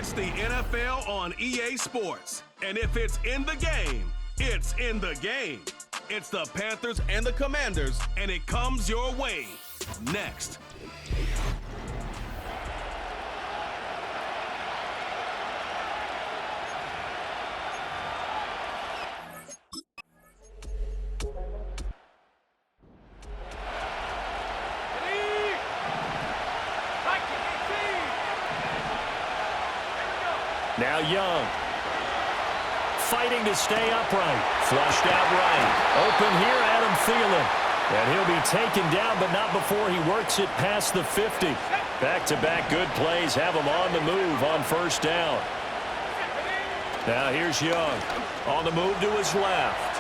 It's the NFL on EA Sports. And if it's in the game, it's in the game. It's the Panthers and the Commanders, and it comes your way. Next. Now Young, fighting to stay upright, flushed out right. Open here, Adam Thielen. And he'll be taken down, but not before he works it past the 50. Back-to-back good plays have him on the move on first down. Now here's Young, on the move to his left.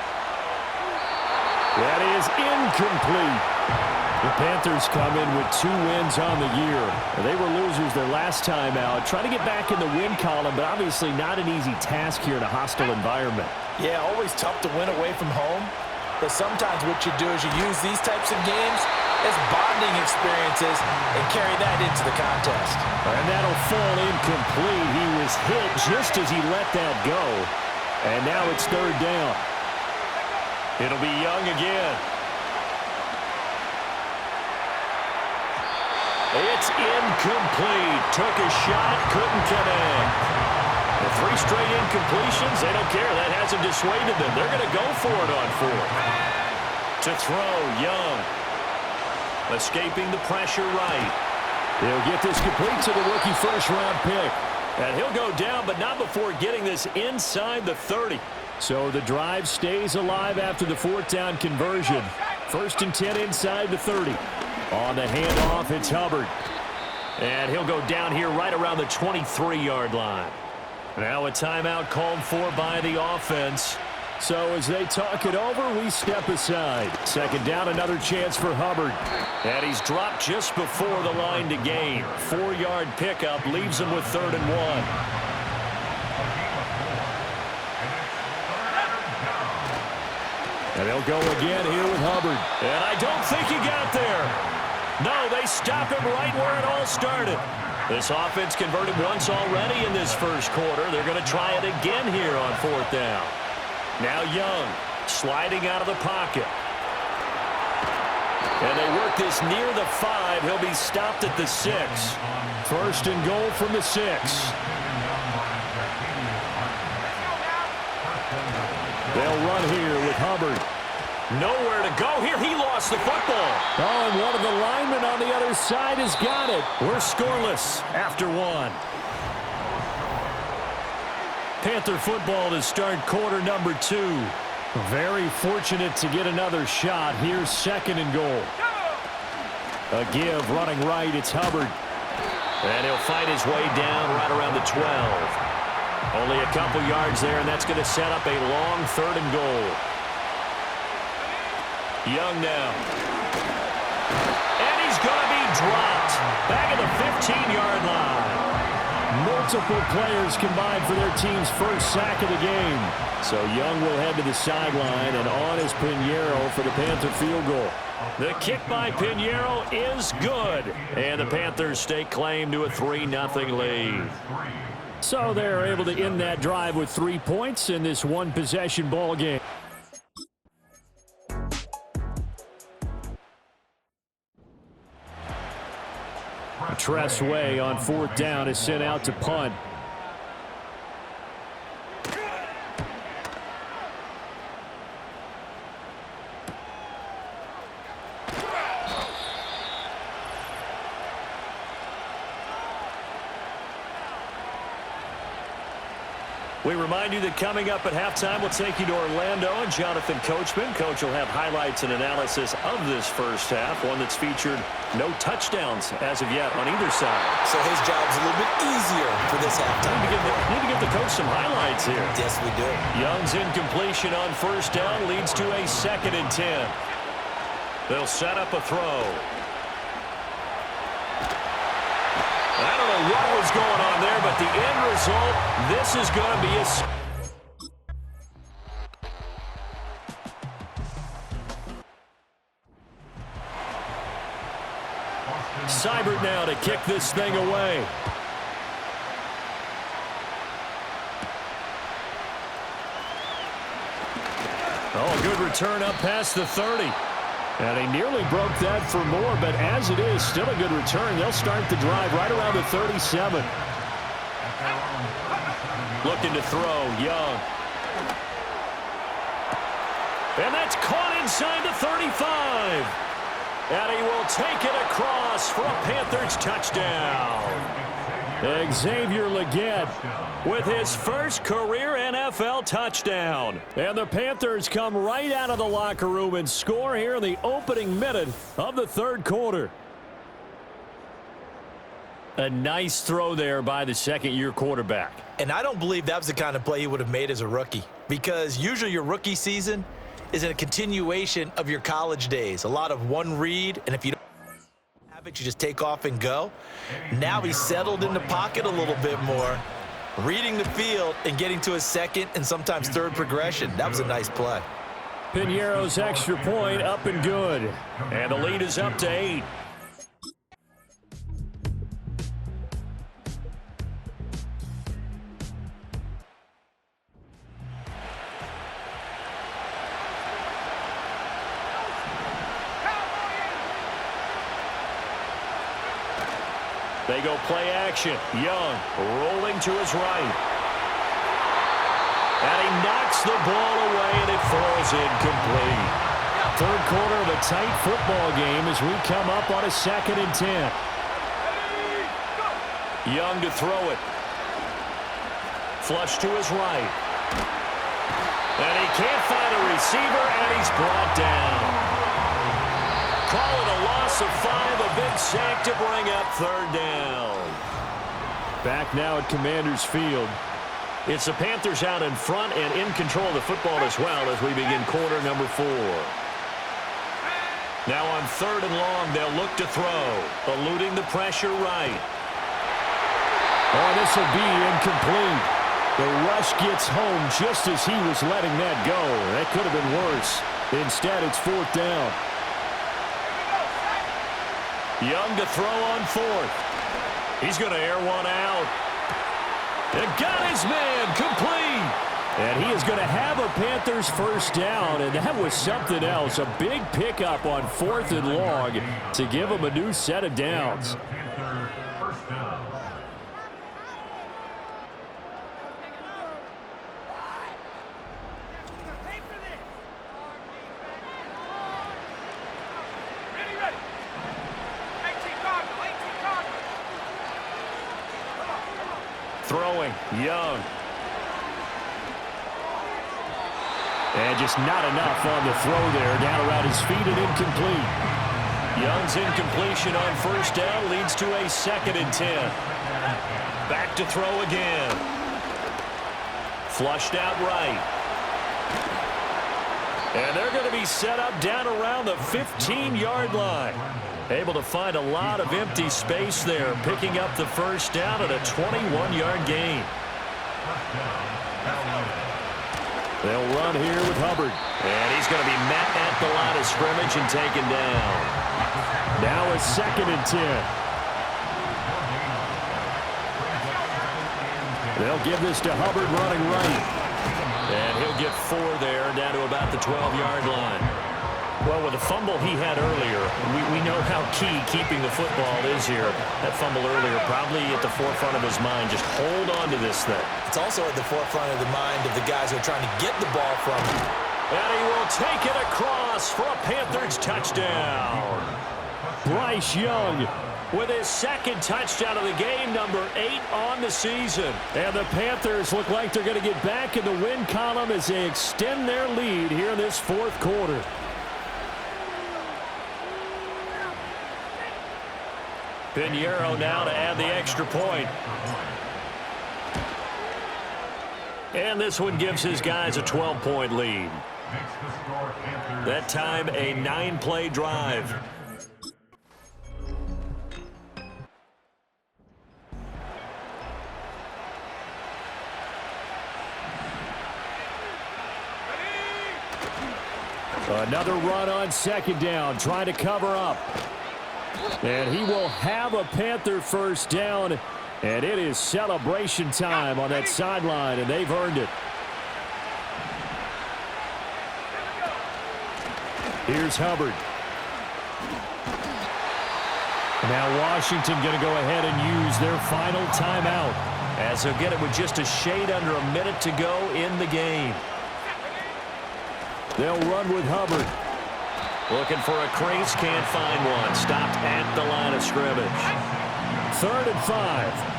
That is incomplete. The Panthers come in with 2 wins on the year. They were losers their last time out. Trying to get back in the win column, but obviously not an easy task here in a hostile environment. Yeah, always tough to win away from home. But sometimes what you do is you use these types of games as bonding experiences and carry that into the contest. And that'll fall incomplete. He was hit just as he let that go. And now it's third down. It'll be Young again. It's incomplete. Took a shot, couldn't connect. And 3 straight incompletions, they don't care. That hasn't dissuaded them. They're going to go for it on 4th. To throw, Young. Escaping the pressure right. He'll get this complete to the rookie first-round pick. And he'll go down, but not before getting this inside the 30. So the drive stays alive after the 4th down conversion. 1st and 10 inside the 30. On the handoff, it's Hubbard. And he'll go down here right around the 23-yard line. Now a timeout called for by the offense. So as they talk it over, we step aside. 2nd down, another chance for Hubbard. And he's dropped just before the line to gain. 4-yard pickup leaves him with 3rd and 1. And they'll go again here with Hubbard. And I don't think he got there. No, they stop him right where it all started. This offense converted once already in this first quarter. They're going to try it again here on 4th down. Now Young sliding out of the pocket. And they work this near the 5. He'll be stopped at the 6. 1st and goal from the 6. They'll run here with Hubbard. Nowhere to go here. He lost the football. Oh, and one of the linemen on the other side has got it. We're scoreless after 1. Panther football to start quarter number 2. Very fortunate to get another shot. Here's 2nd and goal. A give running right. It's Hubbard. And he'll fight his way down right around the 12. Only a couple yards there, and that's going to set up a long 3rd and goal. Young now. And he's going to be dropped. Back at the 15-yard line. Multiple players combined for their team's first sack of the game. So Young will head to the sideline, and on is Pinheiro for the Panther field goal. The kick by Pinheiro is good. And the Panthers stake claim to a 3-0 lead. So they're able to end that drive with 3 points in this one-possession ball game. Tressway on 4th down is sent out to punt. We remind you that coming up at halftime, we'll take you to Orlando and Jonathan Coachman. Coach will have highlights and analysis of this first half, one that's featured no touchdowns as of yet on either side. So his job's a little bit easier for this halftime. Need to give the coach some highlights here. Yes, we do. Young's incompletion on first down leads to a 2nd and 10. They'll set up a throw. I don't know what was going on there, but the end result, this is going to be a... Seibert now to kick this thing away. Oh, a good return up past the 30. And he nearly broke that for more, but as it is, still a good return. They'll start the drive right around the 37. Looking to throw, Young. And that's caught inside the 35. And he will take it across for a Panthers touchdown. Xavier Legette with his first career NFL touchdown. And the Panthers come right out of the locker room and score here in the opening minute of the third quarter. A nice throw there by the second-year quarterback. And I don't believe that was the kind of play he would have made as a rookie, because usually your rookie season is a continuation of your college days. A lot of one read, and if you don't have it, you just take off and go. Now he's settled in the pocket a little bit more, reading the field and getting to his second and sometimes third progression. That was a nice play. Piñeiro's extra point up and good. And the lead is up to 8. They go play action. Young rolling to his right. And he knocks the ball away, and it falls incomplete. Third quarter of a tight football game as we come up on a 2nd and 10. Young to throw it. Flush to his right. And he can't find a receiver, and he's brought down. Call it a loss of 5, a big sack to bring up third down. Back now at Commanders Field. It's the Panthers out in front and in control of the football as well as we begin quarter number 4. Now on 3rd and long, they'll look to throw, eluding the pressure right. Oh, this will be incomplete. The rush gets home just as he was letting that go. That could have been worse. Instead, it's 4th down. Young to throw on 4th. He's going to air one out. And got his man complete. And he is going to have a Panthers first down, and that was something else. A big pickup on 4th and long to give him a new set of downs. Throwing, Young. And just not enough on the throw there. Down around his feet and incomplete. Young's incompletion on first down leads to a 2nd and 10. Back to throw again. Flushed out right. And they're going to be set up down around the 15-yard line. Able to find a lot of empty space there, picking up the first down at a 21-yard gain. They'll run here with Hubbard. And he's going to be met at the line of scrimmage and taken down. Now a 2nd and 10. They'll give this to Hubbard running right. And he'll get 4 there, down to about the 12-yard line. Well, with the fumble he had earlier, we know how key keeping the football is here. That fumble earlier probably at the forefront of his mind. Just hold on to this thing. It's also at the forefront of the mind of the guys who are trying to get the ball from him. And he will take it across for a Panthers touchdown. Bryce Young with his 2nd touchdown of the game, number 8 on the season. And the Panthers look like they're going to get back in the win column as they extend their lead here in this 4th quarter. Piñeiro now to add the extra point. And this one gives his guys a 12-point lead. That time, a 9-play drive. Another run on 2nd down, trying to cover up. And he will have a Panther first down, and it is celebration time on that sideline, and they've earned it. Here's Hubbard. Now Washington going to go ahead and use their final timeout, as they'll get it with just a shade under a minute to go in the game. They'll run with Hubbard. Looking for a crease, can't find one. Stopped at the line of scrimmage. 3rd and 5.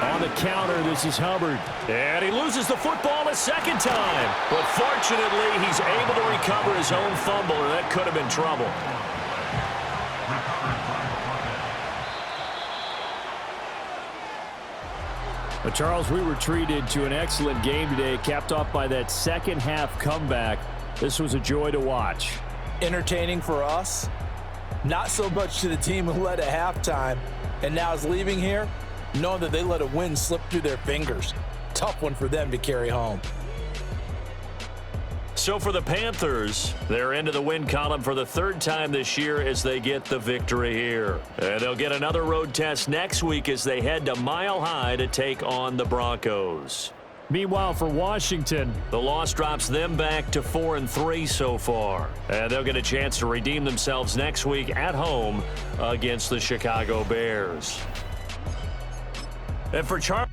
On the counter, this is Hubbard. And he loses the football a second time. But fortunately, he's able to recover his own fumble, or that could have been trouble. But Charles, we were treated to an excellent game today, capped off by that second half comeback. This was a joy to watch. Entertaining for us, not so much to the team who led at halftime and now is leaving here, knowing that they let a win slip through their fingers. Tough one for them to carry home. So for the Panthers, they're into the win column for the 3rd time this year as they get the victory here. And they'll get another road test next week as they head to Mile High to take on the Broncos. Meanwhile, for Washington, the loss drops them back to 4-3 so far. And they'll get a chance to redeem themselves next week at home against the Chicago Bears. And for Charles,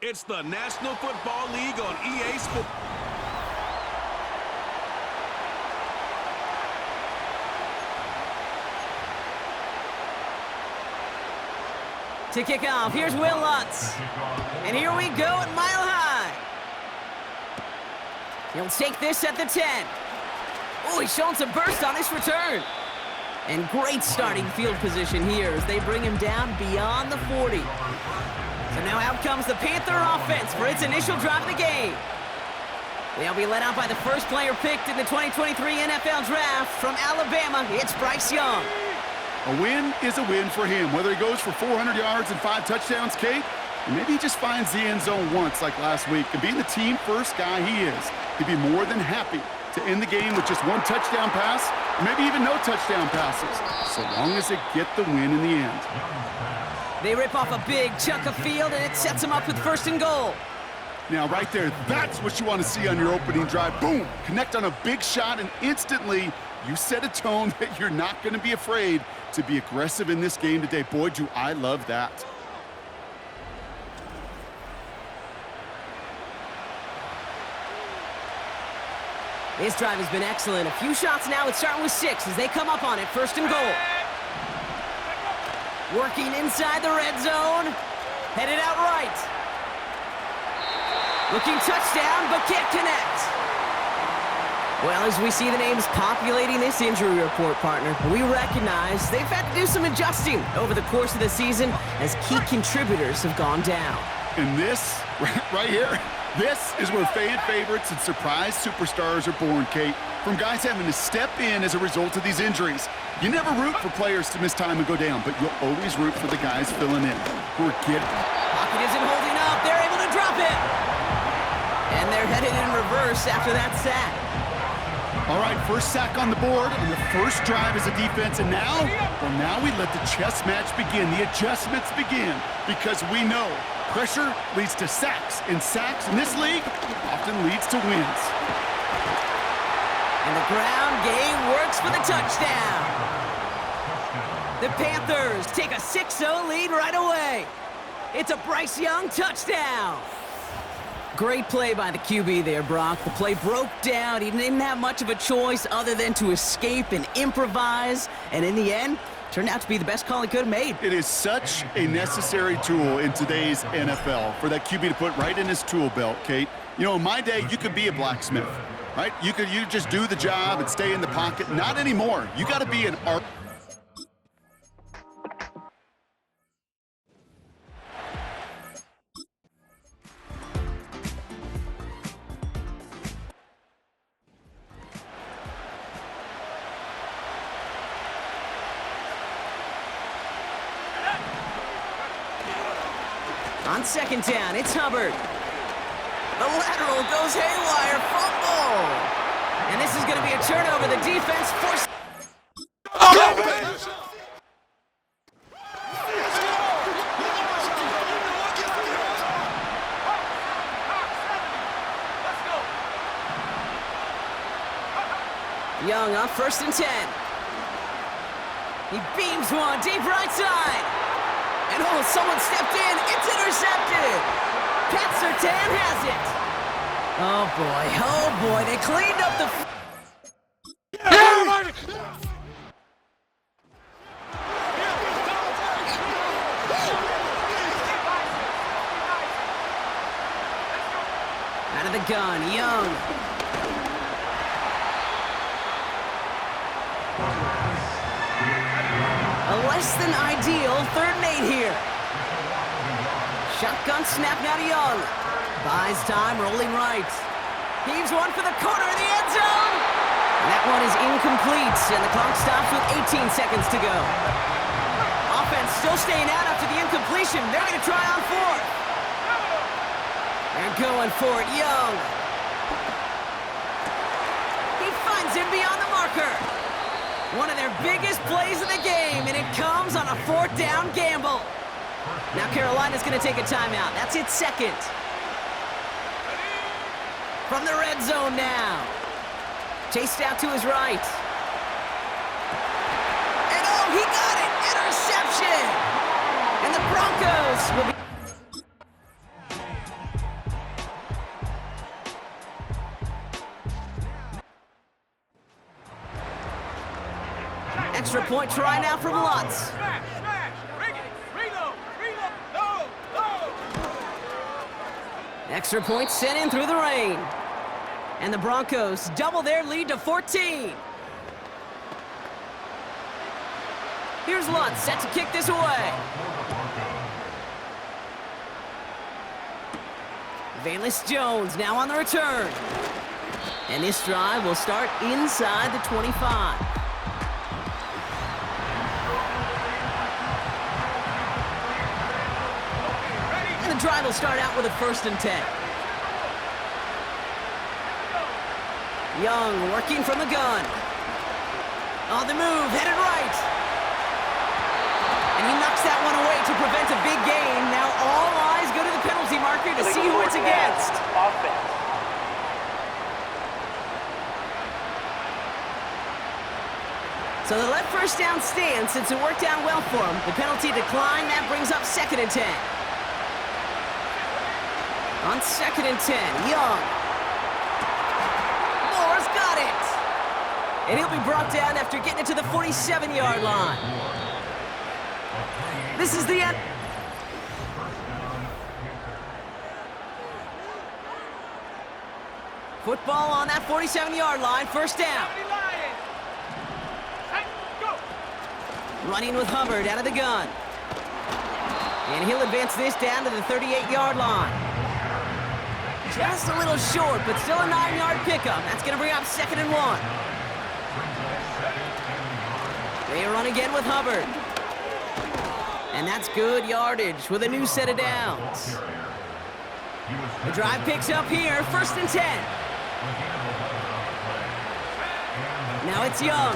It's the National Football League on EA Sports. To kick off, here's Will Lutz. And here we go at Mile High. He'll take this at the 10. Oh, he's showing some burst on this return. And great starting field position here as they bring him down beyond the 40. So now out comes the Panther offense for its initial drive of the game. They'll be led out by the first player picked in the 2023 NFL Draft from Alabama. It's Bryce Young. A win is a win for him, whether he goes for 400 yards and 5 touchdowns, Kate, or maybe he just finds the end zone once like last week. And being the team-first guy he is, he'd be more than happy to end the game with just 1 touchdown pass, or maybe even no touchdown passes, so long as they get the win in the end. They rip off a big chunk of field, and it sets them up with 1st and goal. Now, right there, that's what you want to see on your opening drive. Boom! Connect on a big shot, and instantly you set a tone that you're not going to be afraid to be aggressive in this game today. Boy, do I love that. This drive has been excellent. A few shots now. It's starting with 6 as they come up on it. 1st and goal. Working inside the red zone. Headed out right. Looking touchdown, but can't connect. Well, as we see the names populating this injury report, partner, we recognize they've had to do some adjusting over the course of the season as key contributors have gone down. And this, right here, This is where fan favorites and surprise superstars are born, Kate. From guys having to step in as a result of these injuries. You never root for players to miss time and go down, but you'll always root for the guys filling in who are getting. Pocket isn't holding up. They're able to drop it. And they're headed in reverse after that sack. All right, first sack on the board, and the first drive as a defense, and now, well, now we let the chess match begin, the adjustments begin, because we know pressure leads to sacks, and sacks in this league often leads to wins. And the ground game works for the touchdown. The Panthers take a 6-0 lead right away. It's a Bryce Young touchdown. Great play by the QB there, Brock. The play broke down. He didn't have much of a choice other than to escape and improvise. And in the end, turned out to be the best call he could have made. It is such a necessary tool in today's NFL for that QB to put right in his tool belt, Kate. You know, in my day, you could be a blacksmith, right? You just do the job and stay in the pocket. Not anymore. You got to be an art. On second down, it's Hubbard. The lateral goes haywire, fumble. And this is going to be a turnover. The defense forced. Young on 1st and 10. He beams one deep right side. And oh, someone stepped in. It's intercepted. Pat Surtain has it. Oh, boy. They cleaned up the... Out of the gun, Young. A less than ideal 3rd and 8 here. Shotgun snap now to Young. Buys time, rolling right. Heaves one for the corner of the end zone. And that one is incomplete, and the clock stops with 18 seconds to go. Offense still staying out after the incompletion. They're going to try on 4th. They're going for it, Young. He finds him beyond the marker. One of their biggest plays of the game, and it comes on a 4th down gamble. Now Carolina's going to take a timeout. That's its 2nd. From the red zone now. Chased out to his right. And oh, he got it! Interception! And the Broncos will be... Extra point try now from Lutz. Extra point sent in through the rain. And the Broncos double their lead to 14. Here's Lutz set to kick this away. Valus Jones now on the return. And this drive will start inside the 25. And the drive will start out with a 1st and 10. Young working from the gun. On the move, headed right. And he knocks that one away to prevent a big gain. Now all eyes go to the penalty marker to see who it's against. Offense. So they let 1st down stand since it worked out well for him. The penalty decline, that brings up 2nd and 10. On 2nd and 10, Young. Moore's got it. And he'll be brought down after getting it to the 47-yard line. This is the end. Football on that 47-yard line, 1st down. Running with Hubbard out of the gun. And he'll advance this down to the 38-yard line. Just a little short, but still a 9-yard pickup. That's going to bring up 2nd and 1. They run again with Hubbard. And that's good yardage with a new set of downs. The drive picks up here, 1st and 10. Now it's Young.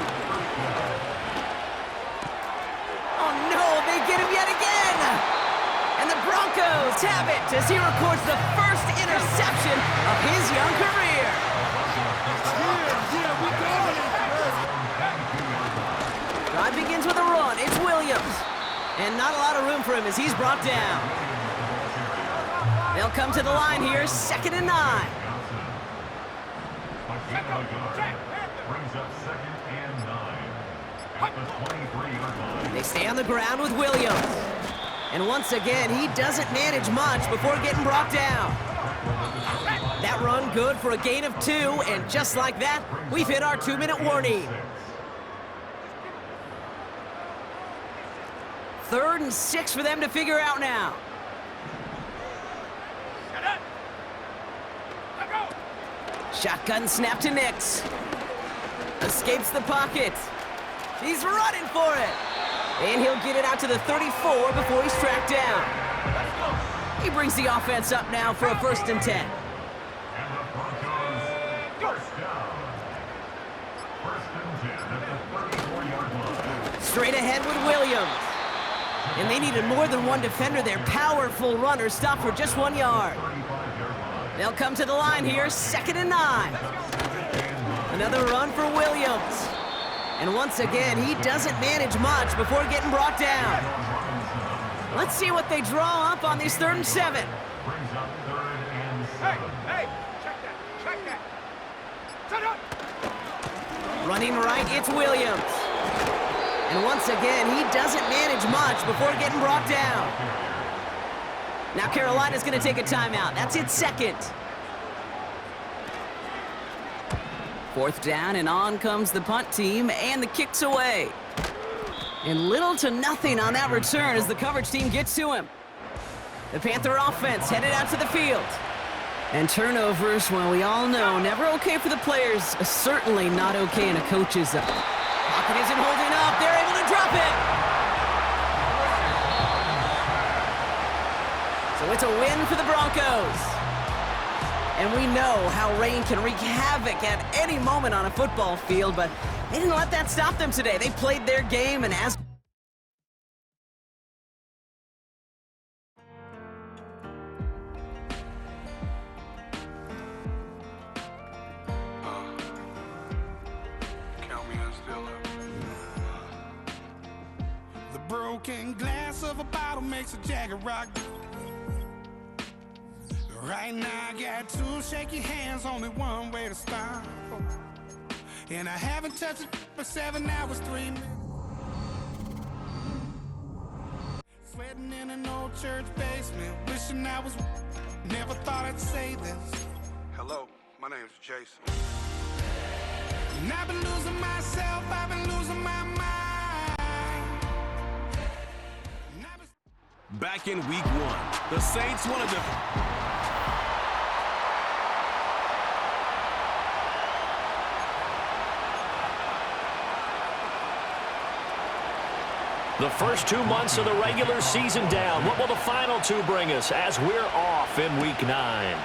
Oh no, they get him yet again! And the Broncos have it as he records the first interception of his young career. Drive begins with a run. It's Williams. And not a lot of room for him as he's brought down. They'll come to the line here, 2nd and 9. They stay on the ground with Williams. And once again, he doesn't manage much before getting brought down. That run good for a gain of 2, and just like that, we've hit our 2-minute warning. 3rd and 6 for them to figure out now. Shotgun snap to Nix. Escapes the pocket. He's running for it. And he'll get it out to the 34 before he's tracked down. He brings the offense up now for a 1st and 10. Straight ahead with Williams. And they needed more than one defender. Their powerful runner stopped for just 1 yard. They'll come to the line here, 2nd and 9. Another run for Williams. And once again, he doesn't manage much before getting brought down. Let's see what they draw up on these 3rd and 7. Hey, check that. Shut up. Running right, it's Williams. And once again, he doesn't manage much before getting brought down. Now Carolina's going to take a timeout. That's its 2nd. 4th down, and on comes the punt team, and the kick's away. And little to nothing on that return as the coverage team gets to him. The Panther offense headed out to the field. And turnovers, well, we all know, never okay for the players. Certainly not okay in a coach's eye. Pocket isn't holding up. They're able to drop it. So it's a win for the Broncos. And we know how rain can wreak havoc at any moment on a football field, but they didn't let that stop them today. They played their game, and as Count me as still up. The broken glass of a bottle makes a Jagger rock. Right now I got 2 shaky hands, only one way to stop. And I haven't touched it for 7 hours, 3 minutes. Sweating in an old church basement, wishing I was. Never thought I'd say this. Hello, my name's Jason. And I've been losing myself, I've been losing my mind. Back in week 1, the Saints wanted to... The first 2 months of the regular season down. What will the final 2 bring us as we're off in week 9?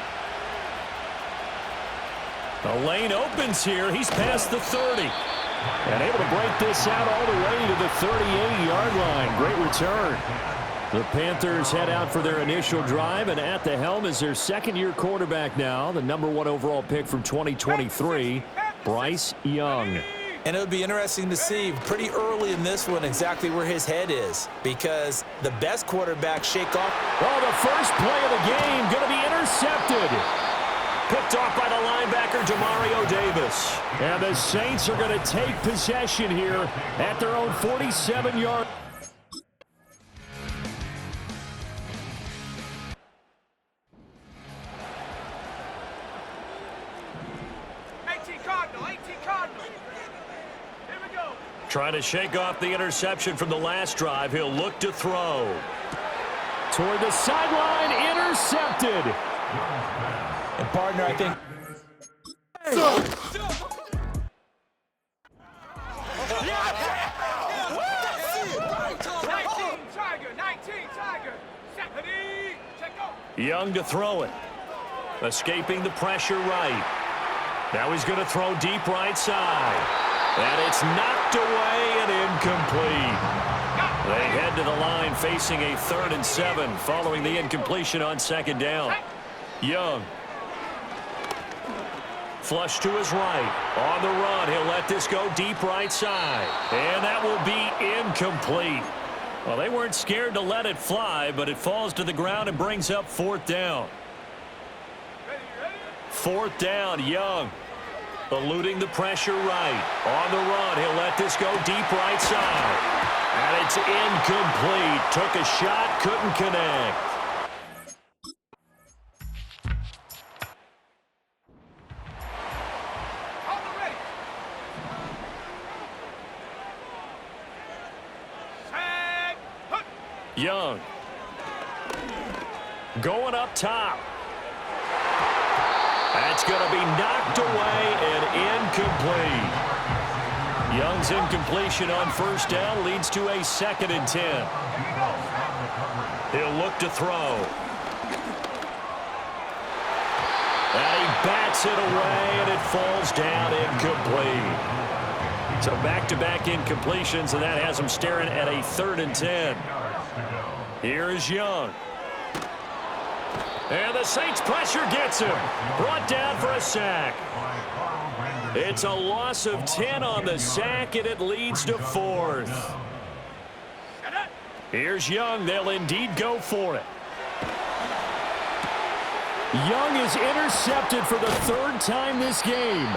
The lane opens here. He's past the 30. And able to break this out all the way to the 38-yard line. Great return. The Panthers head out for their initial drive, and at the helm is their 2nd-year quarterback now, the number 1 overall pick from 2023, Bryce Young. And it'll be interesting to see pretty early in this one exactly where his head is, because the best quarterbacks shake off. Oh, the first play of the game going to be intercepted. Picked off by the linebacker, Demario Davis. And the Saints are going to take possession here at their own 47-yard. Trying to shake off the interception from the last drive. He'll look to throw. Toward the sideline, intercepted. And partner, I think... Young to throw it. Escaping the pressure right. Now he's going to throw deep right side. And it's knocked away and incomplete. They head to the line facing a 3rd and 7 following the incompletion on 2nd down. Young. Flush to his right. On the run, he'll let this go deep right side. And that will be incomplete. Well, they weren't scared to let it fly, but it falls to the ground and brings up 4th down. 4th down, Young. Eluding the pressure right. On the run, he'll let this go deep right side. And it's incomplete. Took a shot, couldn't connect. Young. Going up top. That's going to be knocked away and incomplete. Young's incompletion on 1st down leads to a 2nd and 10. He'll look to throw. And he bats it away, and it falls down incomplete. So back-to-back incompletions, and that has him staring at a 3rd and 10. Here is Young. And the Saints pressure gets him. Brought down for a sack. It's a loss of 10 on the sack, and it leads to 4th. Here's Young. They'll indeed go for it. Young is intercepted for the 3rd time this game.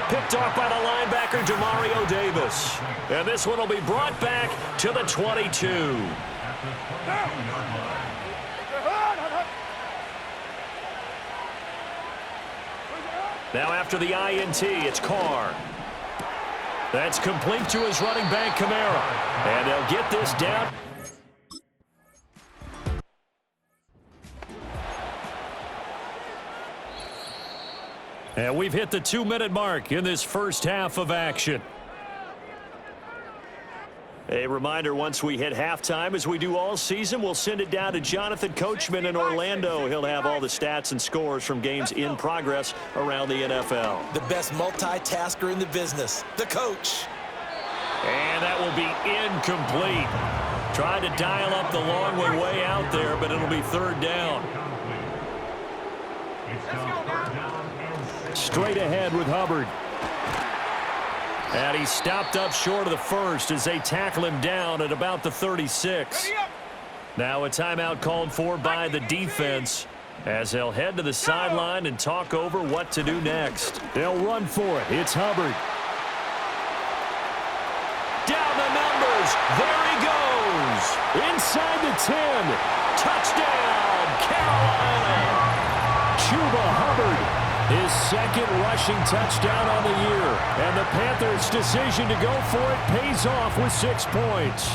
Picked off by the linebacker, Demario Davis. And this one will be brought back to the 22. Now after the INT, it's Carr. That's complete to his running back, Kamara. And they'll get this down. And we've hit the 2-minute mark in this first half of action. A reminder, once we hit halftime, as we do all season, we'll send it down to Jonathan Coachman in Orlando. He'll have all the stats and scores from games in progress around the NFL. The best multitasker in the business, the coach. And that will be incomplete. Tried to dial up the long way out there, but it'll be 3rd down. Straight ahead with Hubbard. And he stopped up short of the 1st as they tackle him down at about the 36. Now a timeout called for by the defense as they'll head to the sideline and talk over what to do next. They'll run for it. It's Hubbard. Down the numbers. There he goes. Inside the 10. Touchdown, Carolina. Chuba Hubbard. His 2nd rushing touchdown on the year. And the Panthers' decision to go for it pays off with 6 points.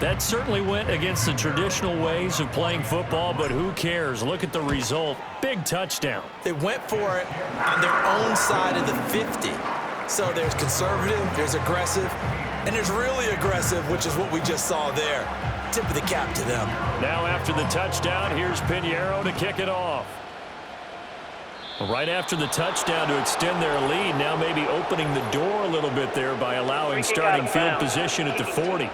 That certainly went against the traditional ways of playing football, but who cares? Look at the result. Big touchdown. They went for it on their own side of the 50. So there's conservative, there's aggressive, and there's really aggressive, which is what we just saw there. Tip of the cap to them. Now after the touchdown, here's Pinheiro to kick it off. Right after the touchdown to extend their lead, now maybe opening the door a little bit there by allowing starting field position at the 40.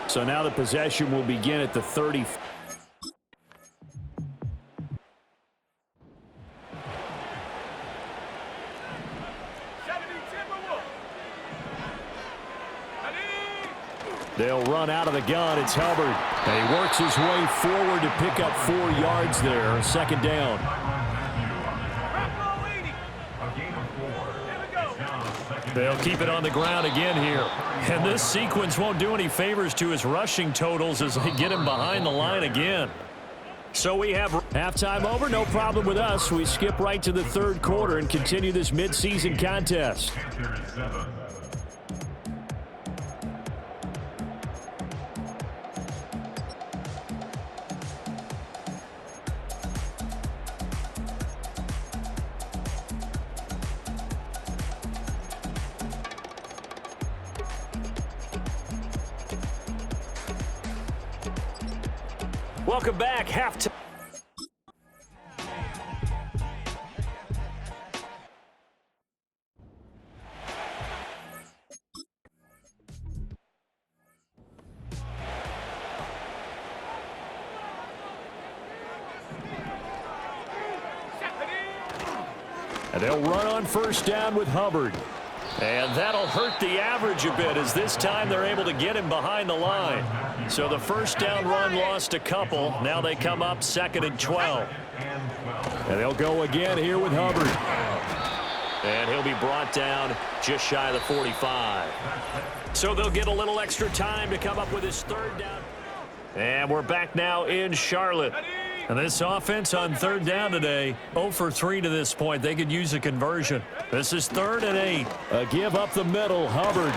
So now the possession will begin at the 30. They'll run out of the gun. It's Hubbard. And he works his way forward to pick up 4 yards there. 2nd down. They'll keep it on the ground again here. And this sequence won't do any favors to his rushing totals as they get him behind the line again. So we have halftime over. No problem with us. We skip right to the 3rd quarter and continue this midseason contest. Welcome back. Halftime. And they'll run on first down with Hubbard. And that'll hurt the average a bit, as this time they're able to get him behind the line. So the first down run lost a couple. Now they come up 2nd and 12. And they'll go again here with Hubbard. And he'll be brought down just shy of the 45. So they'll get a little extra time to come up with his 3rd down. And we're back now in Charlotte. And this offense on 3rd down today, 0 for 3 to this point. They could use a conversion. This is 3rd and 8. A give up the middle, Hubbard.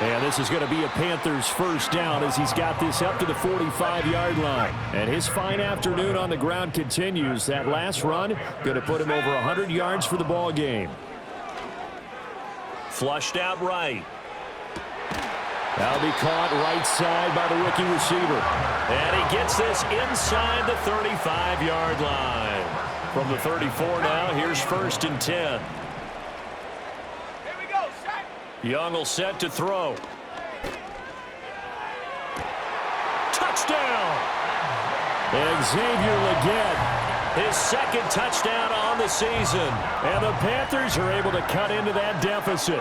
And this is going to be a Panthers first down as he's got this up to the 45-yard line. And his fine afternoon on the ground continues. That last run going to put him over 100 yards for the ball game. Flushed out right. That'll be caught right side by the rookie receiver. And he gets this inside the 35-yard line. From the 34 now, here's 1st and 10. Here we go, set. Young will set to throw. Touchdown! And Xavier Legette, his 2nd touchdown on the season. And the Panthers are able to cut into that deficit.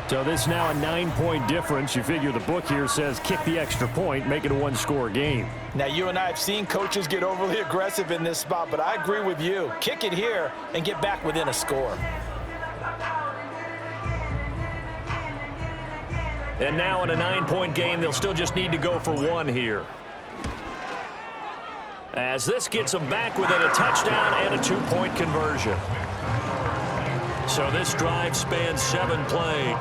So this is now a 9-point difference. You figure the book here says kick the extra point, make it a 1-score game. Now, you and I have seen coaches get overly aggressive in this spot, but I agree with you. Kick it here and get back within a score. And now in a 9-point game, they'll still just need to go for 1 here. As this gets them back within a touchdown and a 2-point conversion. So this drive spans 7 plays.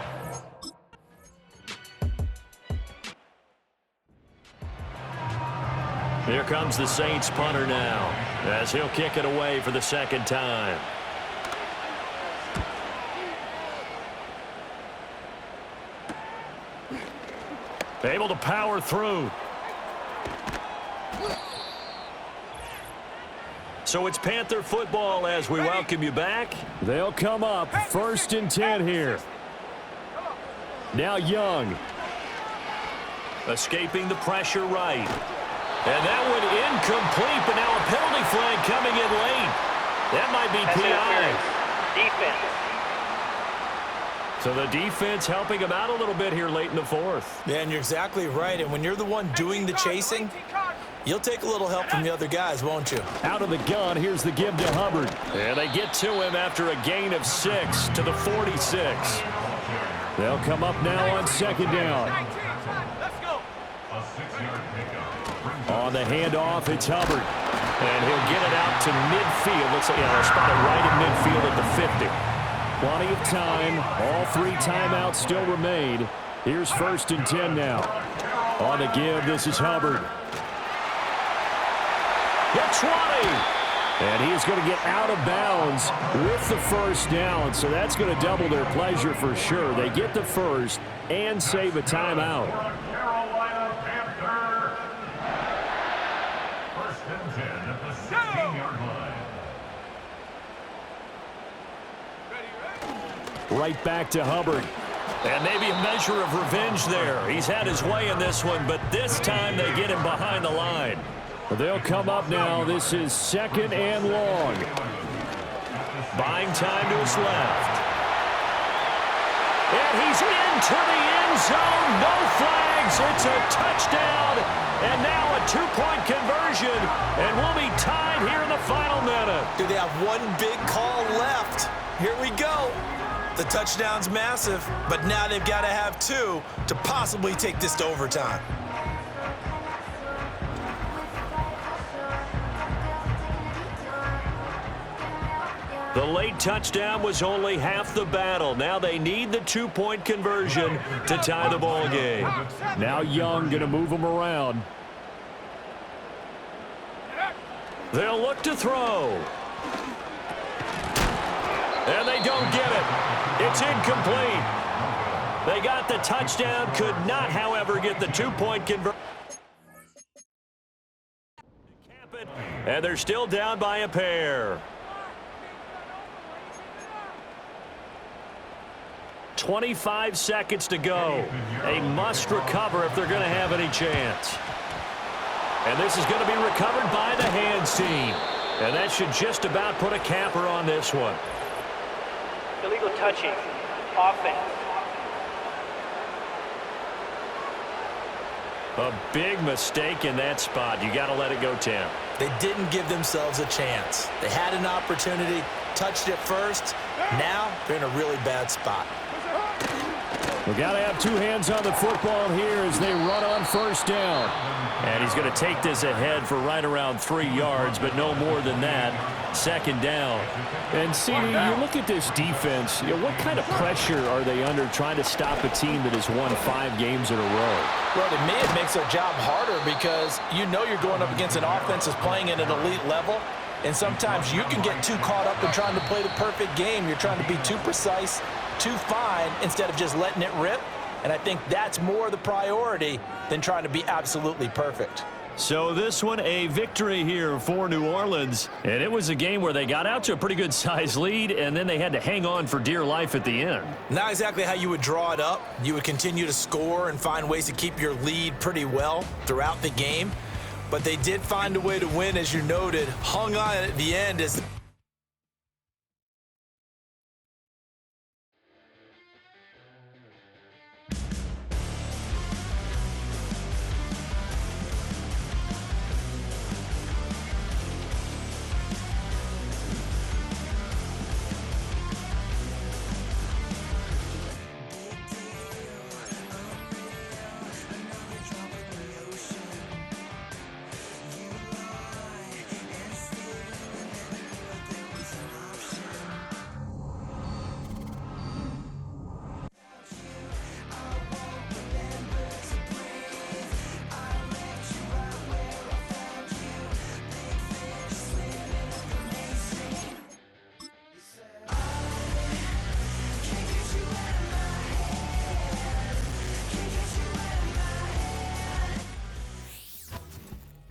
Here comes the Saints punter now, as he'll kick it away for the 2nd time. Able to power through. So it's Panther football as we welcome you back. They'll come up 1st and 10 here. Now Young. Escaping the pressure right. And that one incomplete, but now a penalty flag coming in late. That might be PI. Defense. So the defense helping him out a little bit here late in the 4th. Yeah, and you're exactly right. And when you're the one doing the chasing, you'll take a little help from the other guys, won't you? Out of the gun, here's the give to Hubbard. And they get to him after a gain of 6 to the 46. They'll come up now on 2nd down. On the handoff, it's Hubbard. And he'll get it out to midfield. Looks like they'll spot it right in midfield at the 50. Plenty of time. All 3 timeouts still remain. Here's 1st and 10 now. On the give, this is Hubbard. Gets 20. And he's going to get out of bounds with the 1st down. So that's going to double their pleasure for sure. They get the 1st and save a timeout. Right back to Hubbard. And maybe a measure of revenge there. He's had his way in this one, but this time they get him behind the line. They'll come up now. This is 2nd and long. Buying time to his left. And he's into the end zone. No flags. It's a touchdown. And now a 2-point conversion. And we'll be tied here in the final minute. Do they have one big call left? Here we go. The touchdown's massive, but now they've got to have 2 to possibly take this to overtime. The late touchdown was only half the battle. Now they need the 2-point conversion to tie the ball game. Now Young going to move them around. They'll look to throw. And they don't get it. It's incomplete. They got the touchdown, could not, however, get the 2-point conversion. And they're still down by a pair. 25 seconds to go. A must recover if they're going to have any chance. And this is going to be recovered by the hands team. And that should just about put a capper on this one. Illegal touching. Offense. A big mistake in that spot. You got to let it go, Tim. They didn't give themselves a chance. They had an opportunity, touched it first. Now they're in a really bad spot. We got to have two hands on the football here as they run on first down. And he's going to take this ahead for right around 3 yards, but no more than that. Second down. And, CD, you look at this defense, what kind of pressure are they under trying to stop a team that has won 5 games in a row? Well, to me, it makes their job harder because you know you're going up against an offense that's playing at an elite level. And sometimes you can get too caught up in trying to play the perfect game. You're trying to be too precise, too fine, instead of just letting it rip. And I think that's more the priority than trying to be absolutely perfect. So this one, a victory here for New Orleans. And it was a game where they got out to a pretty good size lead, and then they had to hang on for dear life at the end. Not exactly how you would draw it up. You would continue to score and find ways to keep your lead pretty well throughout the game. But they did find a way to win, as you noted. Hung on at the end as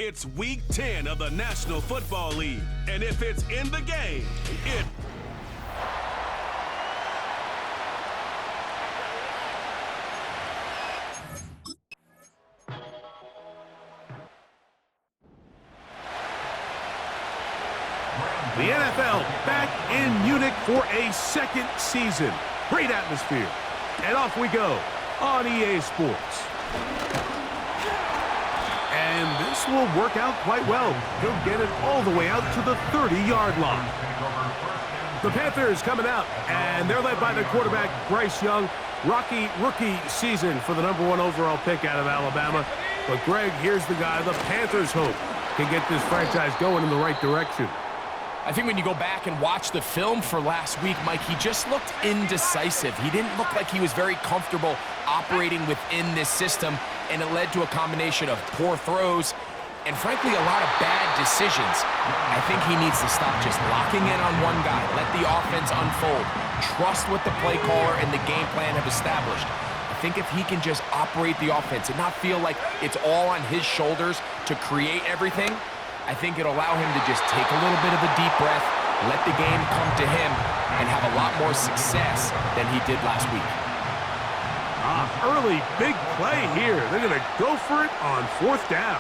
It's Week 10 of the National Football League, and if it's in the game, it... The NFL back in Munich for a second season. Great atmosphere. And off we go on EA Sports. And this will work out quite well. He'll get it all the way out to the 30-yard line. The Panthers coming out, and they're led by their quarterback, Bryce Young. Rocky rookie season for the #1 overall pick out of Alabama. But, Greg, here's the guy the Panthers hope can get this franchise going in the right direction. I think when you go back and watch the film for last week, Mike, he just looked indecisive. He didn't look like he was very comfortable operating within this system, and it led to a combination of poor throws and, frankly, a lot of bad decisions. I think he needs to stop just locking in on one guy, let the offense unfold, trust what the play caller and the game plan have established. I think if he can just operate the offense and not feel like it's all on his shoulders to create everything, I think it'll allow him to just take a little bit of a deep breath, let the game come to him, and have a lot more success than he did last week. Early big play here. They're going to go for it on 4th down.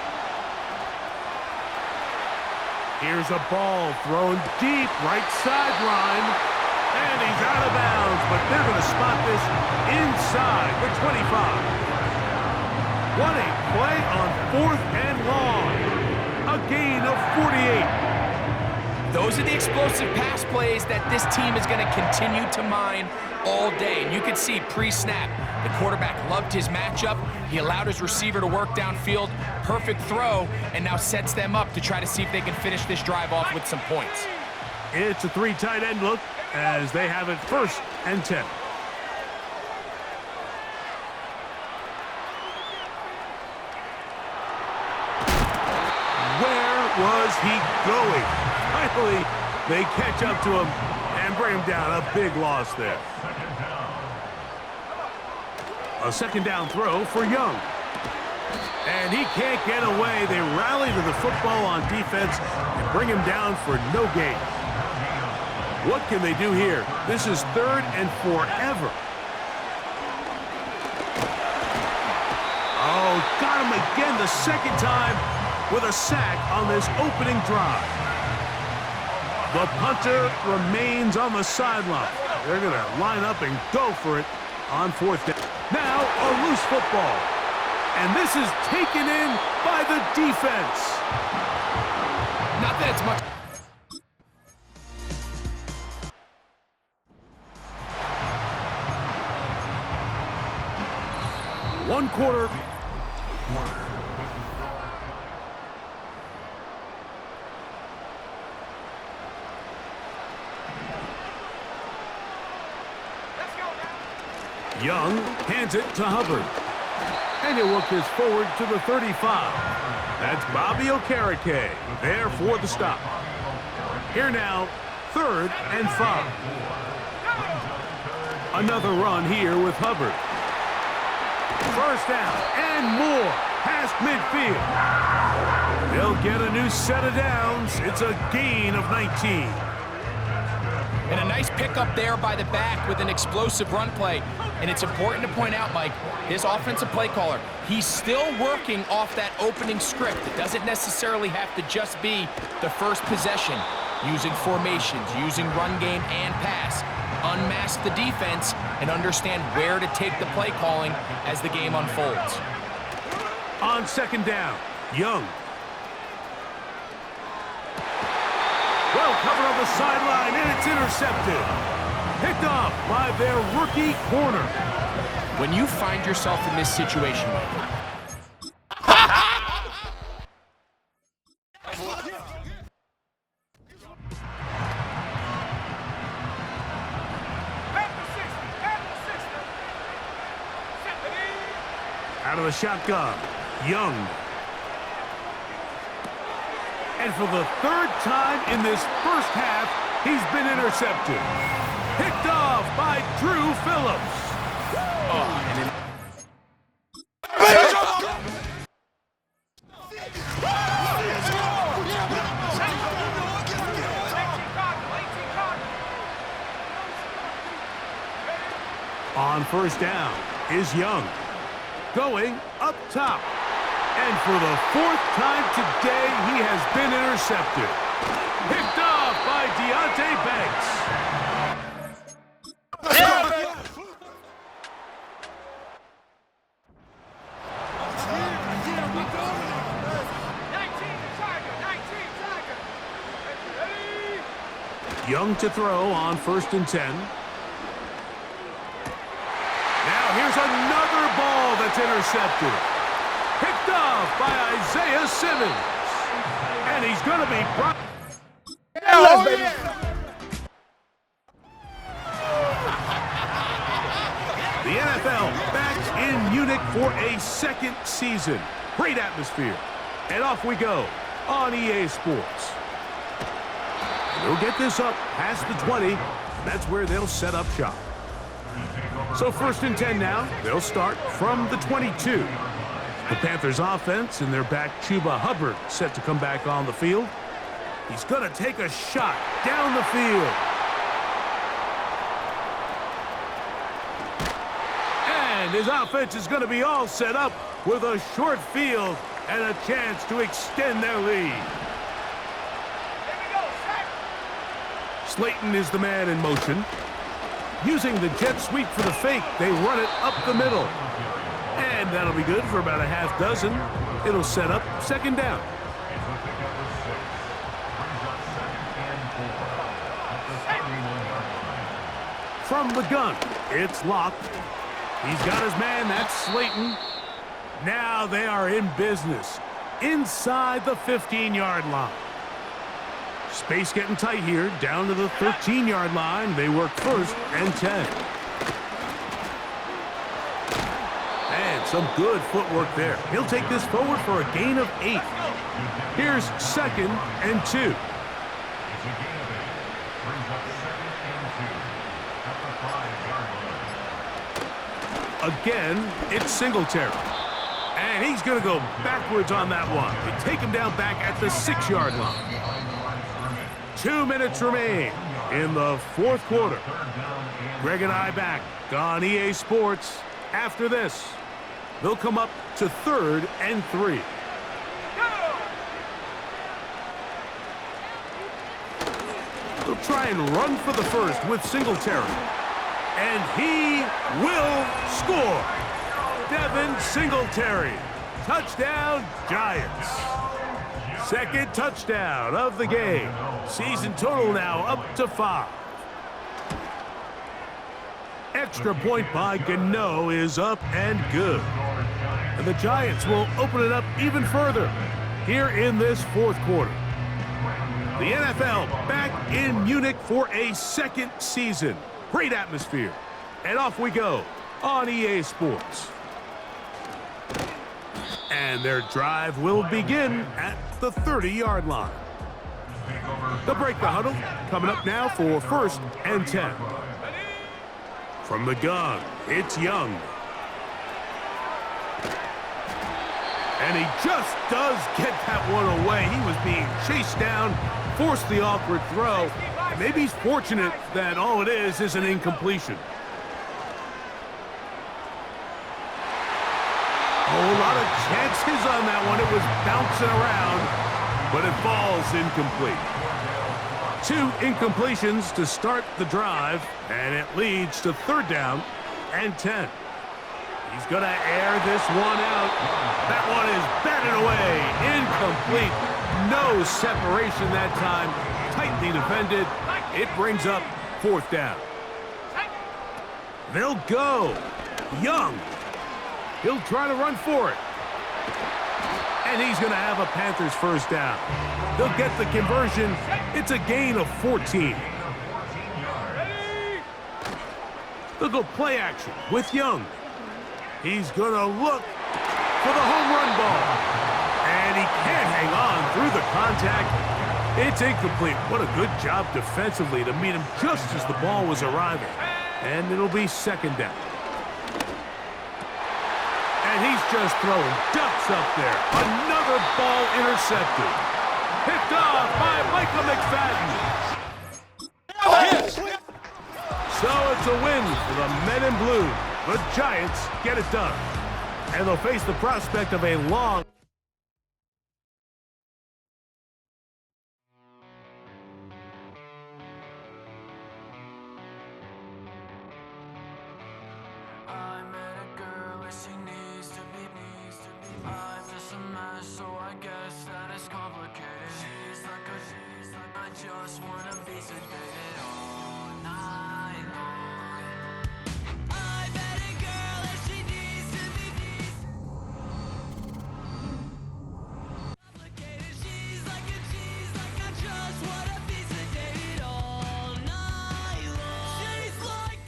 Here's a ball thrown deep, right sideline. And he's out of bounds, but they're going to spot this inside the 25. What a play on 4th and long. A gain of 48. Those are the explosive pass plays that this team is going to continue to mine all day. And you can see pre-snap, the quarterback loved his matchup. He allowed his receiver to work downfield. Perfect throw, and now sets them up to try to see if they can finish this drive off with some points. It's a 3 tight end look as they have it 1st and 10. Was he going? Finally, they catch up to him and bring him down. A big loss there. A 2nd down throw for Young. And he can't get away. They rally to the football on defense and bring him down for no gain. What can they do here? This is 3rd and forever. Oh, got him again the second time with a sack on this opening drive. The punter remains on the sideline. They're going to line up and go for it on 4th down. Now a loose football. And this is taken in by the defense. Not that it's much. One quarter. Young hands it to Hubbard. And he'll work this forward to the 35. That's Bobby Okereke there for the stop. Here now, 3rd and 5. Another run here with Hubbard. First down and more past midfield. They'll get a new set of downs. It's a gain of 19. And a nice pickup there by the back with an explosive run play. And it's important to point out, Mike, his offensive play caller, he's still working off that opening script. It doesn't necessarily have to just be the first possession. Using formations, using run game and pass. Unmask the defense and understand where to take the play calling as the game unfolds. On 2nd down, Young. Well covered on the sideline, and it's intercepted. Picked off by their rookie corner. When you find yourself in this situation, out of the shotgun, Young. And for the 3rd time in this first half, he's been intercepted. Picked off by Drew Phillips. On 1st down is Young. Going up top. And for the 4th time today, he has been intercepted. Picked off by Deontay Banks. Young to throw on 1st and 10. Now here's another ball that's intercepted. Picked off by Isaiah Simmons. And he's going to be brought. The NFL back in Munich for a 2nd season. Great atmosphere. And off we go on EA Sports. They'll get this up past the 20. That's where they'll set up shop. So 1st and 10 now. They'll start from the 22. The Panthers offense and their back Chuba Hubbard set to come back on the field. He's going to take a shot down the field. And his offense is going to be all set up with a short field and a chance to extend their lead. Slayton is the man in motion. Using the jet sweep for the fake, they run it up the middle. And that'll be good for about a half dozen. It'll set up 2nd down. From the gun, it's locked. He's got his man, that's Slayton. Now they are in business inside the 15-yard line. Space getting tight here, down to the 13-yard line. They work 1st and 10. And some good footwork there. He'll take this forward for a gain of 8. Here's 2nd and 2. Again, it's Singletary. And he's going to go backwards on that one. They take him down back at the 6-yard line. 2 minutes remain in the fourth quarter. Greg and I back on EA Sports. After this, they'll come up to 3rd and 3. They'll try and run for the first with Singletary. And he will score. Devin Singletary. Touchdown, Giants. Second touchdown of the game. Season total now up to 5. Extra point by Gano is up and good. And the Giants will open it up even further here in this fourth quarter. The NFL back in Munich for a second season. Great atmosphere. And off we go on EA Sports. And their drive will begin at the 30-yard line. They'll break the huddle. Coming up now for 1st and 10. From the gun, it's Young. And he just does get that one away. He was being chased down, forced the awkward throw. And maybe he's fortunate that all it is an incompletion. Oh, a lot of chances on that one. It was bouncing around, but it falls incomplete. 2 incompletions to start the drive, and it leads to 3rd down and 10. He's going to air this one out. That one is batted away. Incomplete. No separation that time. Tightly defended. It brings up 4th down. They'll go. Young. He'll try to run for it. And he's going to have a Panthers first down. They'll get the conversion. It's a gain of 14. They'll go play action with Young. He's going to look for the home run ball. And he can't hang on through the contact. It's incomplete. What a good job defensively to meet him just as the ball was arriving. And it'll be 2nd down. And he's just throwing ducks up there. Another ball intercepted. Picked off by Michael McFadden. So it's a win for the Men in Blue. The Giants get it done. And they'll face the prospect of a long... Just wanna be sedated all night long. I met a girl and she needs to be complicated. She's like I just wanna be sedated all night long. She's like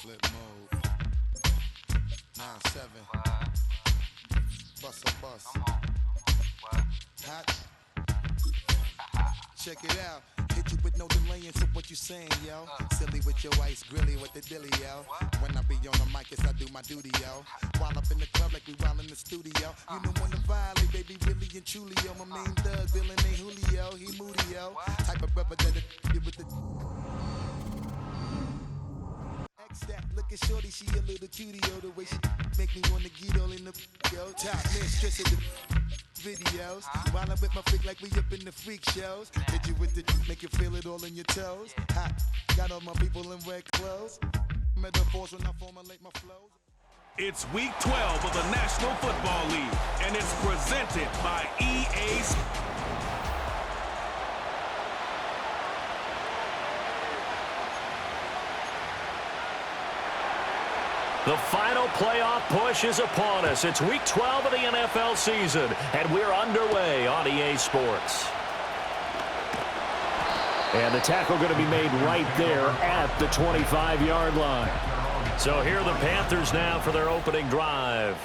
flip mode. 9-7. Bust a bus. Hot. Check it out. Hit you with no delaying, so what you saying, yo? Silly with your ice, grilly with the dilly, yo. When I be on the mic, yes, I do my duty, yo. While up in the club like we while in the studio. You know when to violate, baby, really and truly, yo. My main thug, villain ain't Julio, he moody, yo. Type of brother that with the... That looking shorty, she a little cutie, yo. The way she make me wanna get all in the yo. Top mistress of the videos. While I'm with my freak like we up in the freak shows. Hit you with the make you feel it all in your toes. Hot, got all my people in red clothes. Metaphors when I formulate my flows. It's week 12 of the National Football League, and it's presented by EA Sports. The final playoff push is upon us. It's Week 12 of the NFL season, and we're underway on EA Sports. And the tackle going to be made right there at the 25-yard line. So here are the Panthers now for their opening drive.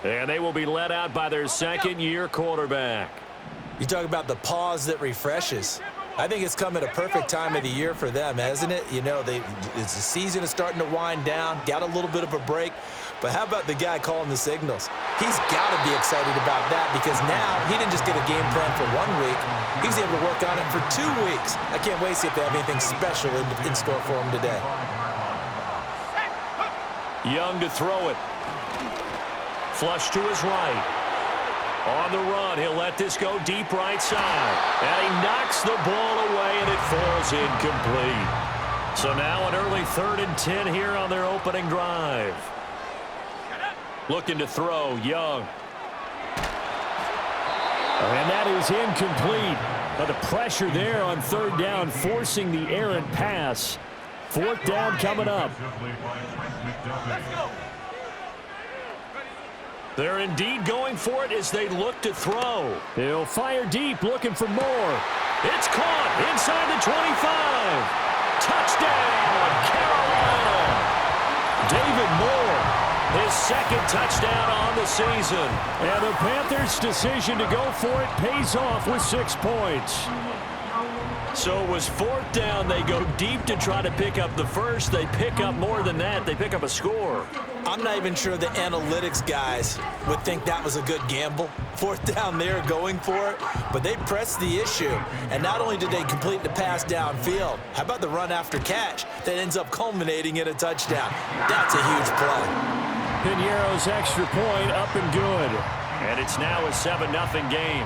And they will be led out by their second-year quarterback. You talk about the pause that refreshes. I think it's come at a perfect time of the year for them, hasn't it? You know, the season is starting to wind down, got a little bit of a break. But how about the guy calling the signals? He's got to be excited about that because now he didn't just get a game plan for 1 week. He was able to work on it for 2 weeks. I can't wait to see if they have anything special in store for him today. Young to throw it. Flush to his right. On the run, he'll let this go deep right side. And he knocks the ball away, and it falls incomplete. So now an early 3rd and 10 here on their opening drive. Looking to throw, Young. And that is incomplete. But the pressure there on 3rd down, forcing the errant pass. 4th down coming up. They're indeed going for it as they look to throw. He'll fire deep, looking for more. It's caught inside the 25. Touchdown, Carolina. David Moore, his 2nd touchdown on the season. And the Panthers' decision to go for it pays off with 6 points. So it was 4th down. They go deep to try to pick up the first. They pick up more than that. They pick up a score. I'm not even sure the analytics guys would think that was a good gamble. 4th down there going for it, but they pressed the issue. And not only did they complete the pass downfield, how about the run after catch that ends up culminating in a touchdown? That's a huge play. Piñeiro's extra point up and good. And it's now a 7-0 game.